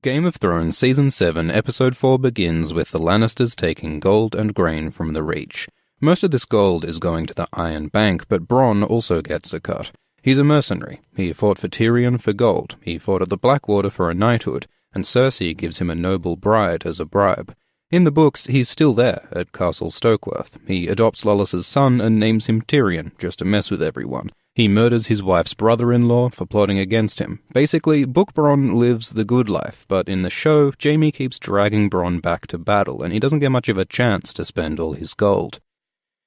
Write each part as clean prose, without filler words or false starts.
Game of Thrones Season 7, Episode 4 begins with the Lannisters taking gold and grain from the Reach. Most of this gold is going to the Iron Bank, but Bronn also gets a cut. He's a mercenary. He fought for Tyrion for gold, he fought at the Blackwater for a knighthood, and Cersei gives him a noble bride as a bribe. In the books, he's still there, at Castle Stokeworth. He adopts Lollis's son and names him Tyrion, just to mess with everyone. He murders his wife's brother-in-law for plotting against him. Basically, Book Bronn lives the good life, but in the show, Jaime keeps dragging Bronn back to battle, and he doesn't get much of a chance to spend all his gold.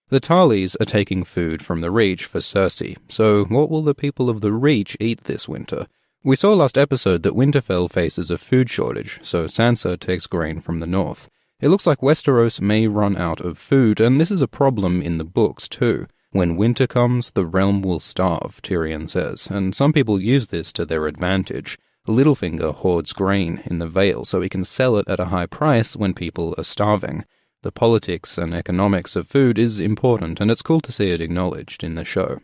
The Tarleys are taking food from the Reach for Cersei, so what will the people of the Reach eat this winter? We saw last episode that Winterfell faces a food shortage, so Sansa takes grain from the north. It looks like Westeros may run out of food, and this is a problem in the books too. When winter comes, the realm will starve, Tyrion says, and some people use this to their advantage. Littlefinger hoards grain in the Vale so he can sell it at a high price when people are starving. The politics and economics of food is important, and it's cool to see it acknowledged in the show.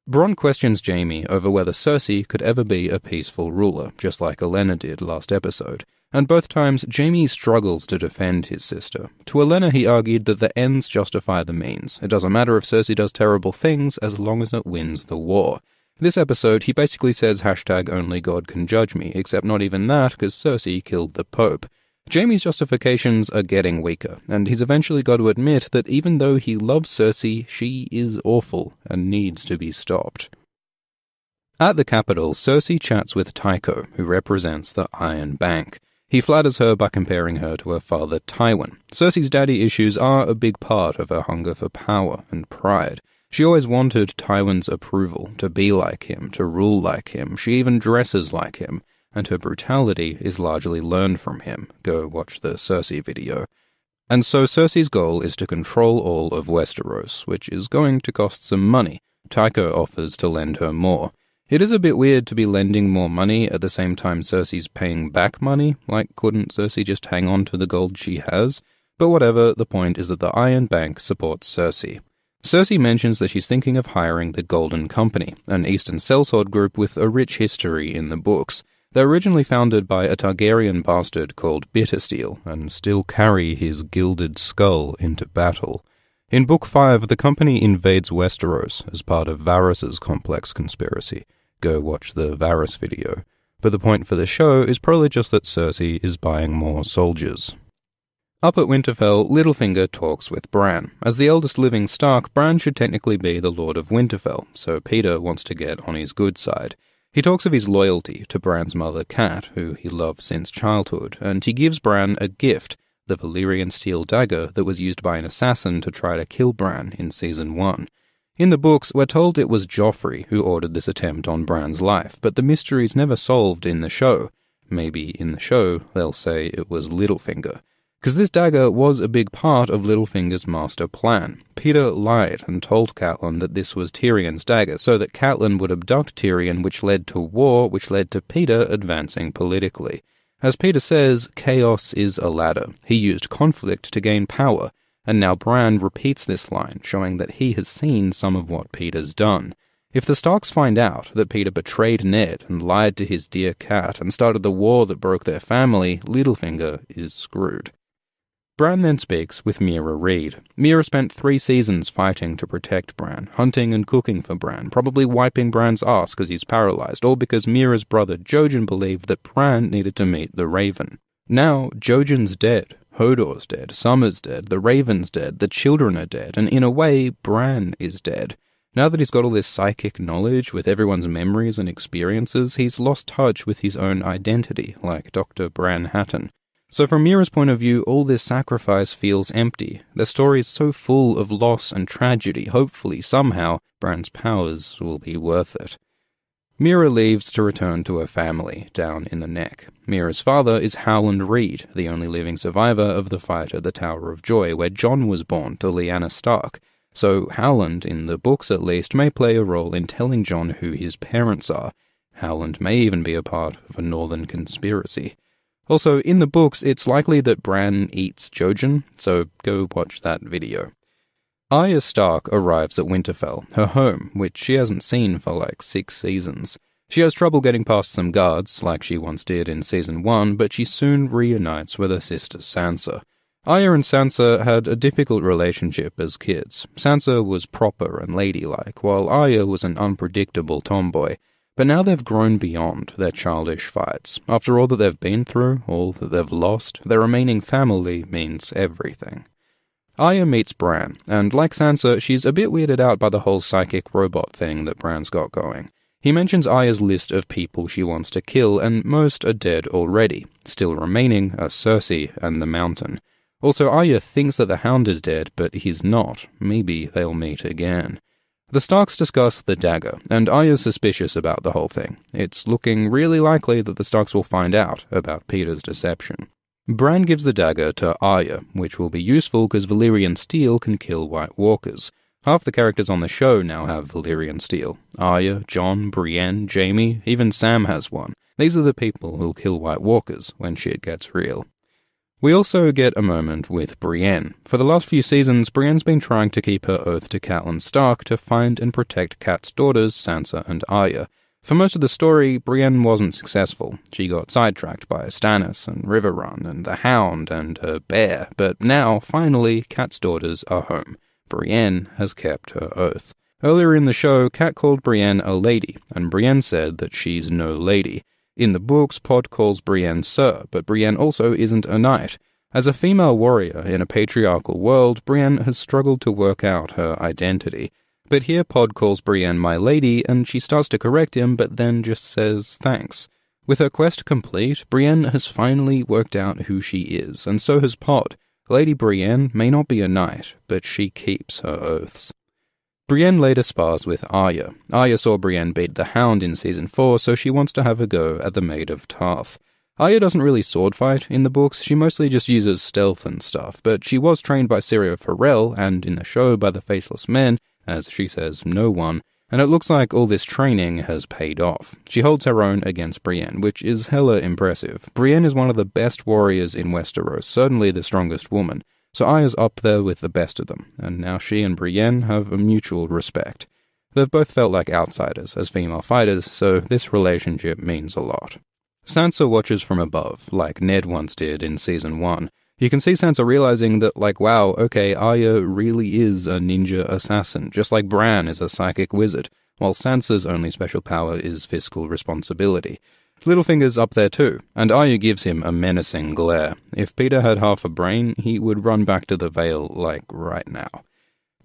Bronn questions Jaime over whether Cersei could ever be a peaceful ruler, just like Olenna did last episode. And both times, Jaime struggles to defend his sister. To Olenna, he argued that the ends justify the means. It doesn't matter if Cersei does terrible things as long as it wins the war. This episode, he basically says #only God can judge me, except not even that, because Cersei killed the Pope. Jaime's justifications are getting weaker, and he's eventually got to admit that even though he loves Cersei, she is awful and needs to be stopped. At the capital, Cersei chats with Tycho, who represents the Iron Bank. He flatters her by comparing her to her father Tywin. Cersei's daddy issues are a big part of her hunger for power and pride. She always wanted Tywin's approval, to be like him, to rule like him. She even dresses like him, and her brutality is largely learned from him. Go watch the Cersei video. And so Cersei's goal is to control all of Westeros, which is going to cost some money. Tycho offers to lend her more. It is a bit weird to be lending more money at the same time Cersei's paying back money. Like, couldn't Cersei just hang on to the gold she has? But whatever, the point is that the Iron Bank supports Cersei. Cersei mentions that she's thinking of hiring the Golden Company, an Eastern sellsword group with a rich history in the books. They're originally founded by a Targaryen bastard called Bittersteel, and still carry his gilded skull into battle. In Book 5, the company invades Westeros as part of Varys's complex conspiracy. Go watch the Varys video. But the point for the show is probably just that Cersei is buying more soldiers. Up at Winterfell, Littlefinger talks with Bran. As the eldest living Stark, Bran should technically be the Lord of Winterfell, so Peter wants to get on his good side. He talks of his loyalty to Bran's mother Cat, who he loved since childhood, and he gives Bran a gift, the Valyrian steel dagger that was used by an assassin to try to kill Bran in Season 1. In the books, we're told it was Joffrey who ordered this attempt on Bran's life, but the mystery's never solved in the show. Maybe in the show they'll say it was Littlefinger. Because this dagger was a big part of Littlefinger's master plan. Peter lied and told Catelyn that this was Tyrion's dagger, so that Catelyn would abduct Tyrion, which led to war, which led to Peter advancing politically. As Peter says, chaos is a ladder. He used conflict to gain power, and now Bran repeats this line, showing that he has seen some of what Peter's done. If the Starks find out that Peter betrayed Ned and lied to his dear cat and started the war that broke their family, Littlefinger is screwed. Bran then speaks with Meera Reed. Meera spent 3 seasons fighting to protect Bran, hunting and cooking for Bran, probably wiping Bran's ass because he's paralyzed, all because Meera's brother Jojen believed that Bran needed to meet the Raven. Now, Jojen's dead, Hodor's dead, Summer's dead, the Raven's dead, the children are dead, and in a way, Bran is dead. Now that he's got all this psychic knowledge with everyone's memories and experiences, he's lost touch with his own identity, like Dr. Bran Hatton. So from Meera's point of view, all this sacrifice feels empty. The story is so full of loss and tragedy. Hopefully, somehow, Bran's powers will be worth it. Meera leaves to return to her family, down in the Neck. Meera's father is Howland Reed, the only living survivor of the fight at the Tower of Joy, where Jon was born to Lyanna Stark. So Howland, in the books at least, may play a role in telling Jon who his parents are. Howland may even be a part of a northern conspiracy. Also, in the books, it's likely that Bran eats Jojen, so go watch that video. Arya Stark arrives at Winterfell, her home, which she hasn't seen for like 6 seasons. She has trouble getting past some guards, like she once did in Season 1, but she soon reunites with her sister Sansa. Arya and Sansa had a difficult relationship as kids. Sansa was proper and ladylike, while Arya was an unpredictable tomboy. But now they've grown beyond their childish fights. After all that they've been through, all that they've lost, their remaining family means everything. Arya meets Bran, and like Sansa, she's a bit weirded out by the whole psychic robot thing that Bran's got going. He mentions Arya's list of people she wants to kill, and most are dead already. Still remaining are Cersei and the Mountain. Also, Arya thinks that the Hound is dead, but he's not. Maybe they'll meet again. The Starks discuss the dagger, and Arya's suspicious about the whole thing. It's looking really likely that the Starks will find out about Peter's deception. Bran gives the dagger to Arya, which will be useful because Valyrian steel can kill White Walkers. Half the characters on the show now have Valyrian steel. Arya, Jon, Brienne, Jaime, even Sam has one. These are the people who'll kill White Walkers when shit gets real. We also get a moment with Brienne. For the last few seasons, Brienne's been trying to keep her oath to Catelyn Stark to find and protect Cat's daughters, Sansa and Arya. For most of the story, Brienne wasn't successful. She got sidetracked by Stannis and Riverrun and the Hound and her bear, but now, finally, Cat's daughters are home. Brienne has kept her oath. Earlier in the show, Cat called Brienne a lady, and Brienne said that she's no lady. In the books, Pod calls Brienne Sir, but Brienne also isn't a knight. As a female warrior in a patriarchal world, Brienne has struggled to work out her identity. But here Pod calls Brienne my lady, and she starts to correct him, but then just says thanks. With her quest complete, Brienne has finally worked out who she is, and so has Pod. Lady Brienne may not be a knight, but she keeps her oaths. Brienne later spars with Arya. Arya saw Brienne beat the Hound in Season 4, so she wants to have a go at the Maid of Tarth. Arya doesn't really sword fight in the books, she mostly just uses stealth and stuff, but she was trained by Syrio Forel, and in the show by the Faceless Men, as she says, no one, and it looks like all this training has paid off. She holds her own against Brienne, which is hella impressive. Brienne is one of the best warriors in Westeros, certainly the strongest woman. So Arya's up there with the best of them, and now she and Brienne have a mutual respect. They've both felt like outsiders as female fighters, so this relationship means a lot. Sansa watches from above, like Ned once did in Season 1. You can see Sansa realizing that, like, wow, okay, Arya really is a ninja assassin, just like Bran is a psychic wizard, while Sansa's only special power is fiscal responsibility. Littlefinger's up there too, and Arya gives him a menacing glare. If Peter had half a brain, he would run back to the Vale, like, right now.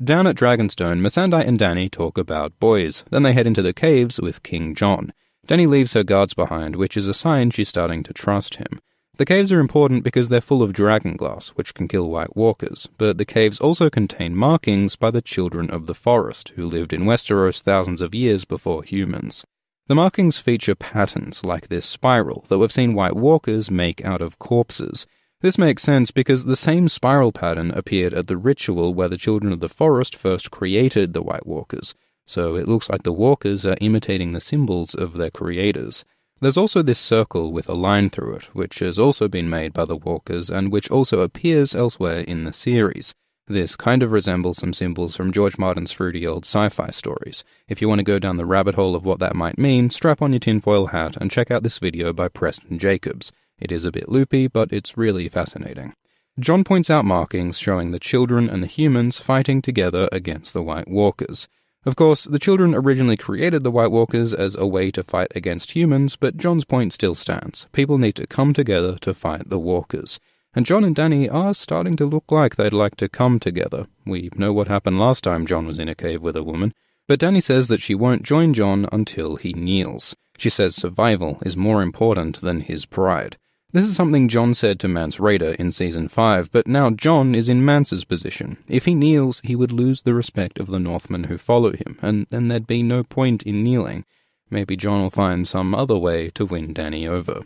Down at Dragonstone, Missandei and Dany talk about boys, then they head into the caves with King Jon. Dany leaves her guards behind, which is a sign she's starting to trust him. The caves are important because they're full of dragonglass, which can kill White Walkers, but the caves also contain markings by the children of the forest, who lived in Westeros thousands of years before humans. The markings feature patterns like this spiral that we've seen White Walkers make out of corpses. This makes sense because the same spiral pattern appeared at the ritual where the children of the forest first created the White Walkers, so it looks like the walkers are imitating the symbols of their creators. There's also this circle with a line through it, which has also been made by the walkers and which also appears elsewhere in the series. This kind of resembles some symbols from George Martin's fruity old sci-fi stories. If you want to go down the rabbit hole of what that might mean, strap on your tinfoil hat and check out this video by Preston Jacobs. It is a bit loopy, but it's really fascinating. Jon points out markings showing the children and the humans fighting together against the White Walkers. Of course, the children originally created the White Walkers as a way to fight against humans, but Jon's point still stands. People need to come together to fight the Walkers. And Jon and Dany are starting to look like they'd like to come together. We know what happened last time Jon was in a cave with a woman, but Dany says that she won't join Jon until he kneels. She says survival is more important than his pride. This is something Jon said to Mance Rayder in Season 5, but now Jon is in Mance's position. If he kneels, he would lose the respect of the Northmen who follow him, and then there'd be no point in kneeling. Maybe Jon will find some other way to win Dany over.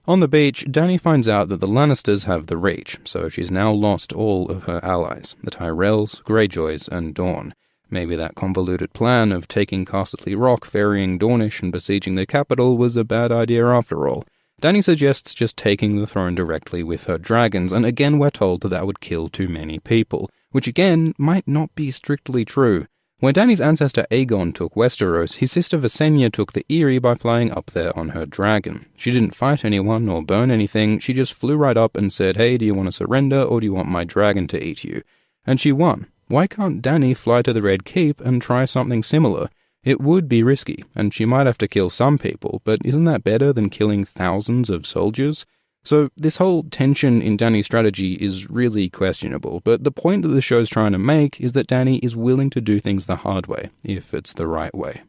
On the beach, Dany finds out that the Lannisters have the Reach, so she's now lost all of her allies, the Tyrells, Greyjoys, and Dorne. Maybe that convoluted plan of taking Casterly Rock, ferrying Dornish, and besieging the capital was a bad idea after all. Dany suggests just taking the throne directly with her dragons, and again we're told that would kill too many people, which again might not be strictly true. When Dany's ancestor Aegon took Westeros, his sister Visenya took the Eyrie by flying up there on her dragon. She didn't fight anyone or burn anything, she just flew right up and said, "Hey, do you want to surrender or do you want my dragon to eat you?" And she won. Why can't Dany fly to the Red Keep and try something similar? It would be risky, and she might have to kill some people, but isn't that better than killing thousands of soldiers? So this whole tension in Dany's strategy is really questionable, but the point that the show's trying to make is that Dany is willing to do things the hard way, if it's the right way.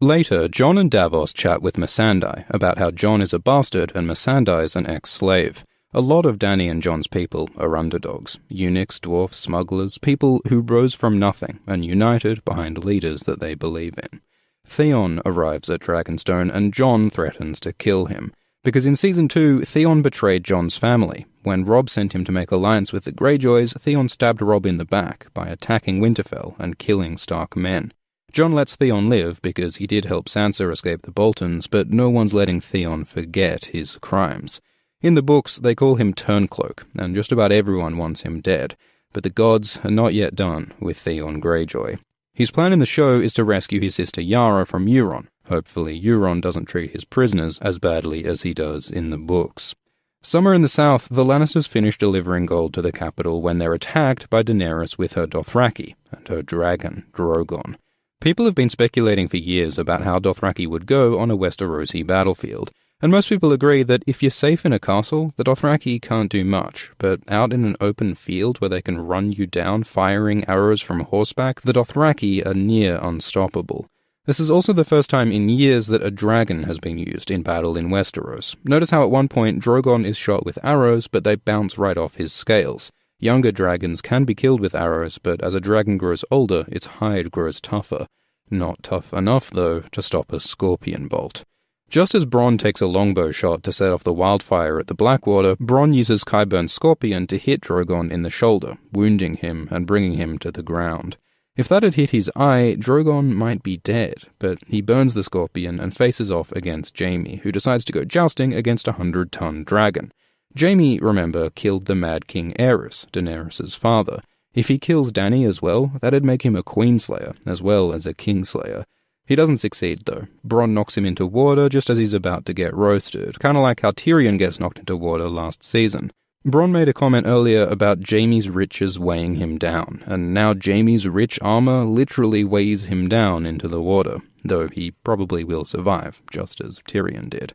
Later, Jon and Davos chat with Missandei about how Jon is a bastard and Missandei is an ex-slave. A lot of Dany and Jon's people are underdogs, eunuchs, dwarfs, smugglers, people who rose from nothing and united behind leaders that they believe in. Theon arrives at Dragonstone and Jon threatens to kill him, because in Season 2, Theon betrayed Jon's family. When Robb sent him to make alliance with the Greyjoys, Theon stabbed Robb in the back by attacking Winterfell and killing Stark men. Jon lets Theon live because he did help Sansa escape the Boltons, but no one's letting Theon forget his crimes. In the books, they call him Turncloak, and just about everyone wants him dead, but the gods are not yet done with Theon Greyjoy. His plan in the show is to rescue his sister Yara from Euron. Hopefully Euron doesn't treat his prisoners as badly as he does in the books. Somewhere in the south, the Lannisters finish delivering gold to the capital when they're attacked by Daenerys with her Dothraki and her dragon, Drogon. People have been speculating for years about how Dothraki would go on a Westerosi battlefield, and most people agree that if you're safe in a castle, the Dothraki can't do much, but out in an open field where they can run you down firing arrows from horseback, the Dothraki are near unstoppable. This is also the first time in years that a dragon has been used in battle in Westeros. Notice how at one point Drogon is shot with arrows, but they bounce right off his scales. Younger dragons can be killed with arrows, but as a dragon grows older, its hide grows tougher. Not tough enough, though, to stop a scorpion bolt. Just as Bronn takes a longbow shot to set off the wildfire at the Blackwater, Bronn uses Qyburn's scorpion to hit Drogon in the shoulder, wounding him and bringing him to the ground. If that had hit his eye, Drogon might be dead, but he burns the scorpion and faces off against Jaime, who decides to go jousting against a 100-ton dragon. Jaime, remember, killed the Mad King Aerys, Daenerys' father. If he kills Dany as well, that'd make him a Queenslayer, as well as a Kingslayer. He doesn't succeed, though. Bronn knocks him into water just as he's about to get roasted, kinda like how Tyrion gets knocked into water last season. Bronn made a comment earlier about Jaime's riches weighing him down, and now Jaime's rich armor literally weighs him down into the water, though he probably will survive, just as Tyrion did.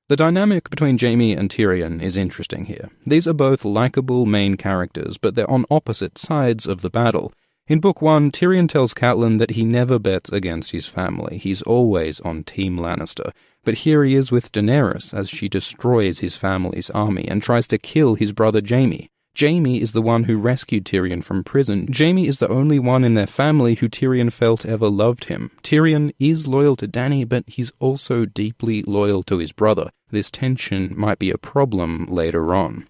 The dynamic between Jaime and Tyrion is interesting here. These are both likable main characters, but they're on opposite sides of the battle. In Book 1, Tyrion tells Catelyn that he never bets against his family, he's always on Team Lannister. But here he is with Daenerys as she destroys his family's army and tries to kill his brother Jaime. Jaime is the one who rescued Tyrion from prison. Jaime is the only one in their family who Tyrion felt ever loved him. Tyrion is loyal to Dany, but he's also deeply loyal to his brother. This tension might be a problem later on.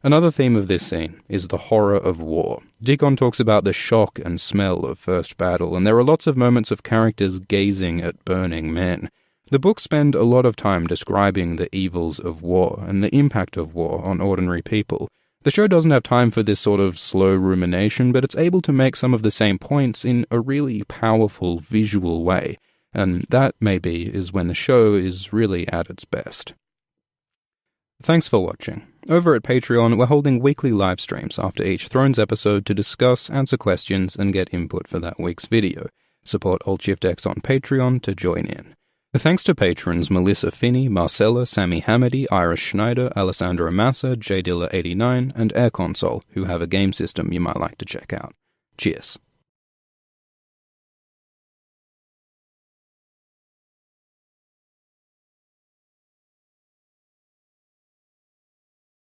Another theme of this scene is the horror of war. Dickon talks about the shock and smell of first battle, and there are lots of moments of characters gazing at burning men. The books spend a lot of time describing the evils of war and the impact of war on ordinary people. The show doesn't have time for this sort of slow rumination, but it's able to make some of the same points in a really powerful visual way, and that, maybe, is when the show is really at its best. Thanks for watching. Over at Patreon, we're holding weekly live streams after each Thrones episode to discuss, answer questions, and get input for that week's video. Support Alt-Shift-X on Patreon to join in. Thanks to patrons Melissa Finney, Marcella, Sammy Hamady, Iris Schneider, Alessandra Massa, JDilla89, and Air Console, who have a game system you might like to check out. Cheers.